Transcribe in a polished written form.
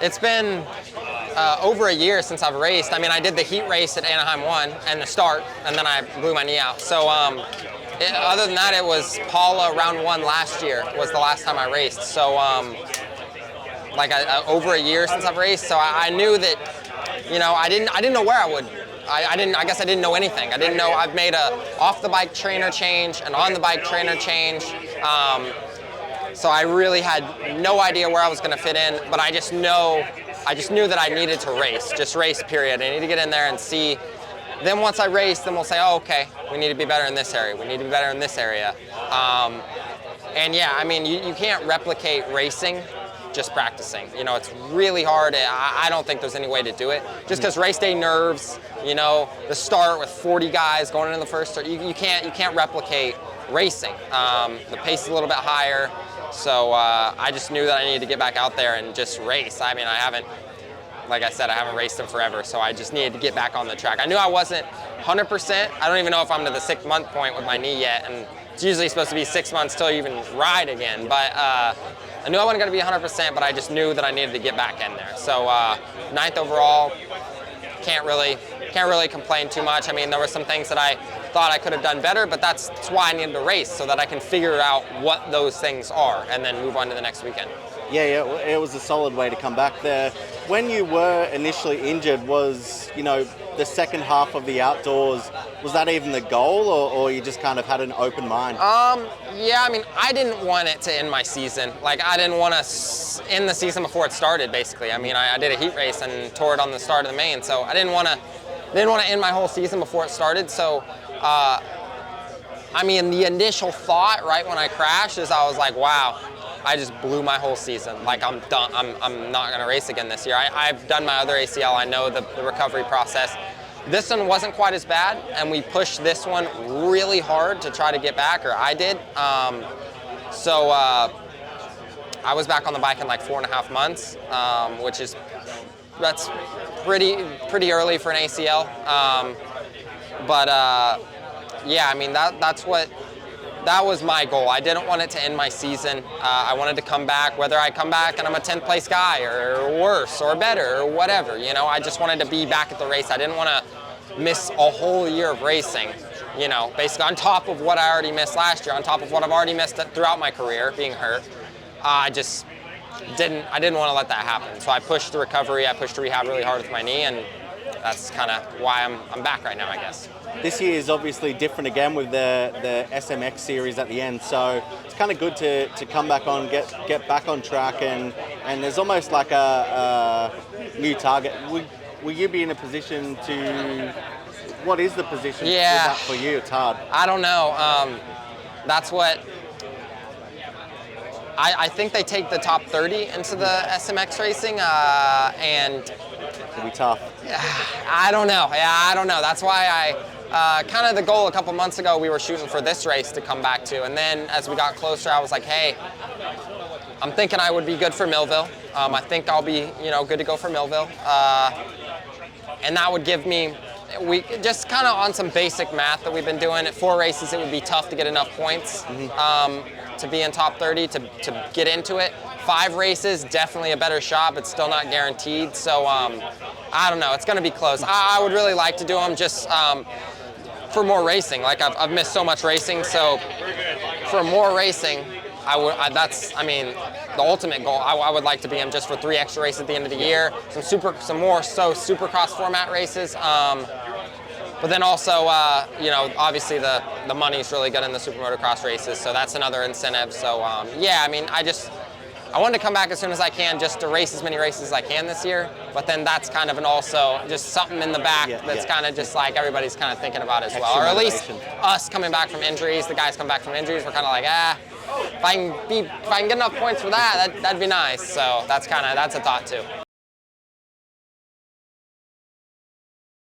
It's been over a year since I've raced. I mean, I did the heat race at Anaheim 1 and the start, and then I blew my knee out. So other than that, it was Paula round 1 last year was the last time I raced. So over a year since I've raced. So I knew that, I didn't know where I would. I guess I didn't know anything. I didn't know I've made a off the bike trainer change, an on the bike trainer change. So I really had no idea where I was going to fit in, but I just knew that I needed to race, just race, period. I need to get in there and see. Then once I race, then we'll say, oh, okay, we need to be better in this area. We need to be better in this area. And yeah, I mean, you can't replicate racing just practicing. It's really hard. I don't think there's any way to do it. Just because race day nerves, the start with 40 guys going into the first start, you can't replicate racing. The pace is a little bit higher. So I just knew that I needed to get back out there and just race. I mean, like I said, I haven't raced in forever, so I just needed to get back on the track. I knew I wasn't 100%. I don't even know if I'm to the 6-month point with my knee yet, and it's usually supposed to be 6 months till you even ride again. But I knew I wasn't going to be 100%, but I just knew that I needed to get back in there. So 9th overall, can't really complain too much. I mean, there were some things that I thought I could have done better, but that's why I needed to race, so that I can figure out what those things are and then move on to the next weekend. Yeah, it was a solid way to come back there. When you were initially injured, was, the second half of the outdoors, was that even the goal, or you just kind of had an open mind? Yeah, I mean, I didn't want it to end my season. Like, I didn't want to end the season before it started, basically. I mean, I did a heat race and tore it on the start of the main, so I didn't want to end my whole season before it started. So, I mean, the initial thought right when I crashed is I was like, wow, I just blew my whole season. Like, I'm done. I'm not going to race again this year. I've done my other ACL. I know the recovery process. This one wasn't quite as bad, and we pushed this one really hard to try to get back, or I did. So I was back on the bike in like 4.5 months, that's pretty early for an ACL. Yeah, I mean, that was my goal. I didn't want it to end my season. I wanted to come back, whether I come back and I'm a 10th place guy or worse or better or whatever. I just wanted to be back at the race. I didn't want to miss a whole year of racing, basically on top of what I already missed last year, on top of what I've already missed throughout my career, being hurt. I didn't want to let that happen. So I pushed the recovery, I pushed the rehab really hard with my knee, and that's kind of why I'm back right now, I guess. This year is obviously different again with the SMX series at the end, so it's kind of good to come back on, get back on track, and there's almost like a new target. Will you be in a position to? What is the position with that for you? It's hard. I don't know. That's what. I think they take the top 30 into the SMX racing, and it'll be tough. I don't know. Yeah, I don't know. That's why kind of the goal a couple months ago, we were shooting for this race to come back to. And then as we got closer, I was like, hey, I'm thinking I would be good for Millville. I think I'll be, good to go for Millville. And that would give me, we just kind of on some basic math that we've been doing. At 4 races, it would be tough to get enough points to be in top 30, to get into it. 5 races, definitely a better shot, but still not guaranteed. So I don't know, it's gonna be close. I would really like to do them just for more racing. Like I've missed so much racing, so for more racing, I mean, the ultimate goal. I would like to be in just for 3 extra races at the end of the year. Some more Supercross format races. But then also, obviously the money's really good in the Super Motocross races, so that's another incentive. So yeah, I mean, I wanted to come back as soon as I can just to race as many races as I can this year, but then that's kind of also just something in the back that's kind of just like everybody's kind of thinking about as well. Or at least us coming back from injuries, the guys come back from injuries, we're kind of like, if I can get enough points for that, that'd be nice. So that's a thought too.